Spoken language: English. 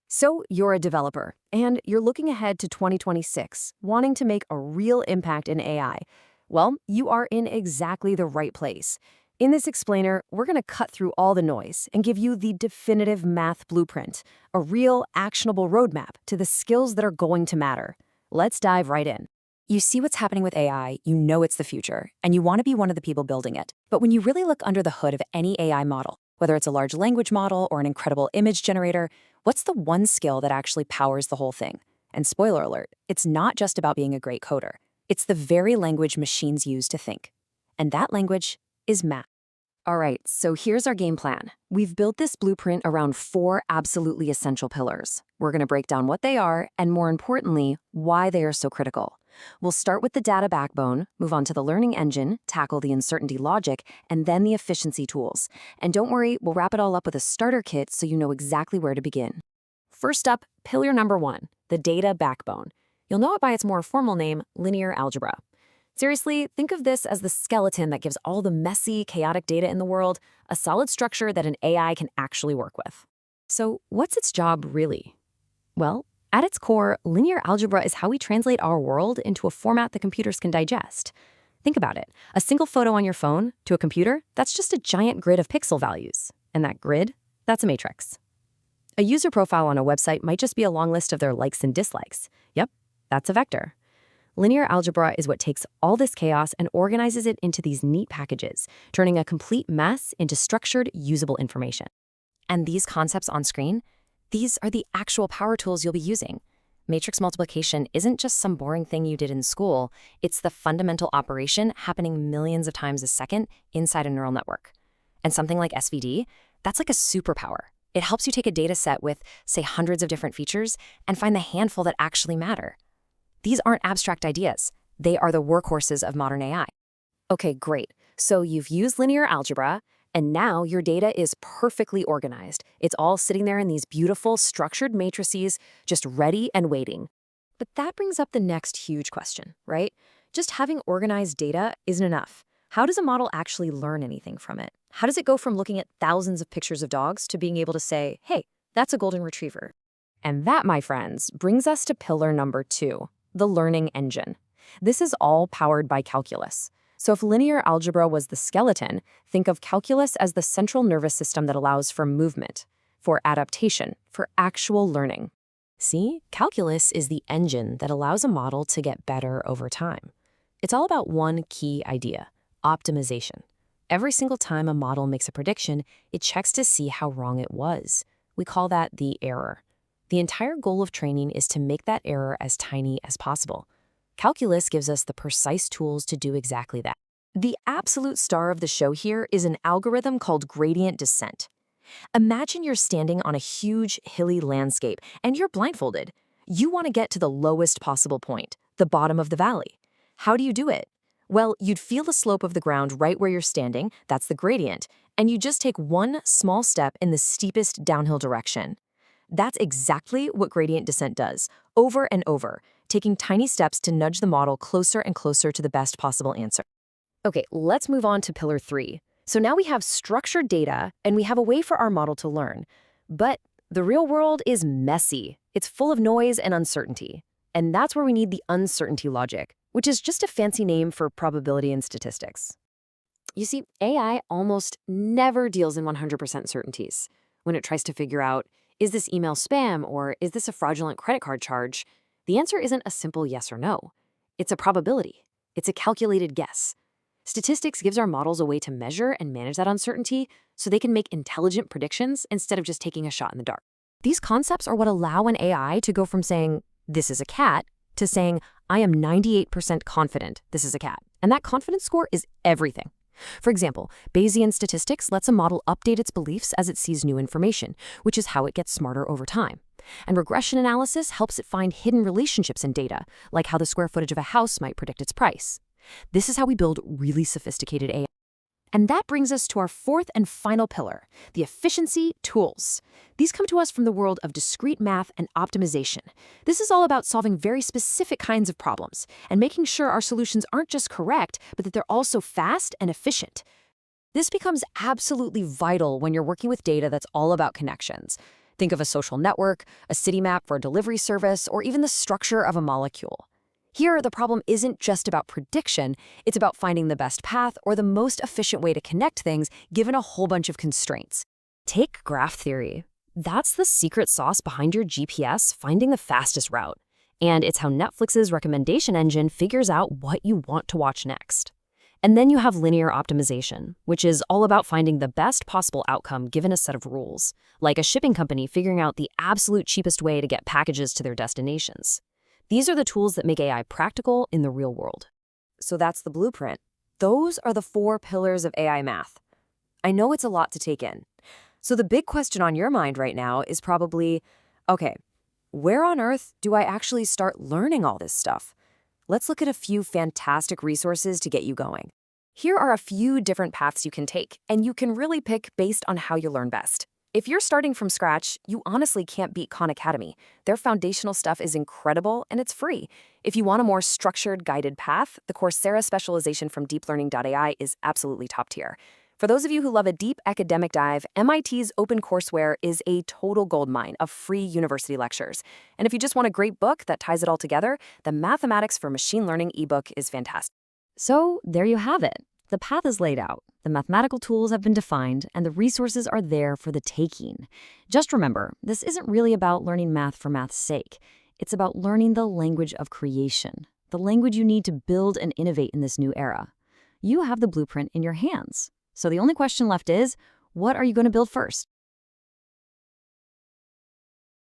So you're a developer, and you're looking ahead to 2026, wanting to make a real impact in AI. Well, you are in exactly the right place. In this explainer, we're going to cut through all the noise and give you the definitive math blueprint, a real, actionable roadmap to the skills that are going to matter. Let's dive right in. You see what's happening with AI, you know it's the future, and you want to be one of the people building it. But when you really look under the hood of any AI model, whether it's a large language model or an incredible image generator, what's the one skill that actually powers the whole thing? And spoiler alert, it's not just about being a great coder. It's the very language machines use to think. And that language is math. All right, so here's our game plan. We've built this blueprint around 4 absolutely essential pillars. We're going to break down what they are, and more importantly, why they are so critical. We'll start with the data backbone, move on to the learning engine, tackle the uncertainty logic, and then the efficiency tools. And don't worry, we'll wrap it all up with a starter kit so you know exactly where to begin. First up, pillar number 1, the data backbone. You'll know it by its more formal name, linear algebra. Seriously, think of this as the skeleton that gives all the messy, chaotic data in the world a solid structure that an AI can actually work with. So what's its job really? Well, at its core, linear algebra is how we translate our world into a format that computers can digest. Think about it. A single photo on your phone to a computer, that's just a giant grid of pixel values. And that grid, that's a matrix. A user profile on a website might just be a long list of their likes and dislikes. Yep, that's a vector. Linear algebra is what takes all this chaos and organizes it into these neat packages, turning a complete mess into structured, usable information. And these concepts on screen, these are the actual power tools you'll be using. Matrix multiplication isn't just some boring thing you did in school, it's the fundamental operation happening millions of times a second inside a neural network. And something like SVD, that's like a superpower. It helps you take a data set with, say, hundreds of different features and find the handful that actually matter. These aren't abstract ideas. They are the workhorses of modern AI. Okay, great. So you've used linear algebra, and now your data is perfectly organized. It's all sitting there in these beautiful, structured matrices, just ready and waiting. But that brings up the next huge question, right? Just having organized data isn't enough. How does a model actually learn anything from it? How does it go from looking at thousands of pictures of dogs to being able to say, hey, that's a golden retriever? And that, my friends, brings us to pillar number 2. The learning engine. This is all powered by calculus. So if linear algebra was the skeleton, think of calculus as the central nervous system that allows for movement, for adaptation, for actual learning. See, calculus is the engine that allows a model to get better over time. It's all about one key idea, optimization. Every single time a model makes a prediction, it checks to see how wrong it was. We call that the error. The entire goal of training is to make that error as tiny as possible. Calculus gives us the precise tools to do exactly that. The absolute star of the show here is an algorithm called gradient descent. Imagine you're standing on a huge, hilly landscape, and you're blindfolded. You want to get to the lowest possible point, the bottom of the valley. How do you do it? Well, you'd feel the slope of the ground right where you're standing, that's the gradient, and you just take one small step in the steepest downhill direction. That's exactly what gradient descent does, over and over, taking tiny steps to nudge the model closer and closer to the best possible answer. Okay, let's move on to pillar 3. So now we have structured data, and we have a way for our model to learn. But the real world is messy. It's full of noise and uncertainty. And that's where we need the uncertainty logic, which is just a fancy name for probability and statistics. You see, AI almost never deals in 100% certainties. When it tries to figure out, is this email spam or is this a fraudulent credit card charge? The answer isn't a simple yes or no. It's a probability. It's a calculated guess. Statistics gives our models a way to measure and manage that uncertainty so they can make intelligent predictions instead of just taking a shot in the dark. These concepts are what allow an AI to go from saying, this is a cat, to saying, I am 98% confident this is a cat. And that confidence score is everything. For example, Bayesian statistics lets a model update its beliefs as it sees new information, which is how it gets smarter over time. And regression analysis helps it find hidden relationships in data, like how the square footage of a house might predict its price. This is how we build really sophisticated AI. And that brings us to our 4th and final pillar, the efficiency tools. These come to us from the world of discrete math and optimization. This is all about solving very specific kinds of problems and making sure our solutions aren't just correct, but that they're also fast and efficient. This becomes absolutely vital when you're working with data that's all about connections. Think of a social network, a city map for a delivery service, or even the structure of a molecule. Here, the problem isn't just about prediction, it's about finding the best path or the most efficient way to connect things given a whole bunch of constraints. Take graph theory. That's the secret sauce behind your GPS finding the fastest route. And it's how Netflix's recommendation engine figures out what you want to watch next. And then you have linear optimization, which is all about finding the best possible outcome given a set of rules, like a shipping company figuring out the absolute cheapest way to get packages to their destinations. These are the tools that make AI practical in the real world. So that's the blueprint. Those are the 4 pillars of AI math. I know it's a lot to take in. So the big question on your mind right now is probably, okay, where on earth do I actually start learning all this stuff? Let's look at a few fantastic resources to get you going. Here are a few different paths you can take, and you can really pick based on how you learn best. If you're starting from scratch, you honestly can't beat Khan Academy. Their foundational stuff is incredible, and it's free. If you want a more structured, guided path, the Coursera specialization from deeplearning.ai is absolutely top tier. For those of you who love a deep academic dive, MIT's OpenCourseWare is a total goldmine of free university lectures. And if you just want a great book that ties it all together, the Mathematics for Machine Learning ebook is fantastic. So there you have it. The path is laid out, the mathematical tools have been defined, and the resources are there for the taking. Just remember, this isn't really about learning math for math's sake. It's about learning the language of creation, the language you need to build and innovate in this new era. You have the blueprint in your hands. So the only question left is, what are you going to build first?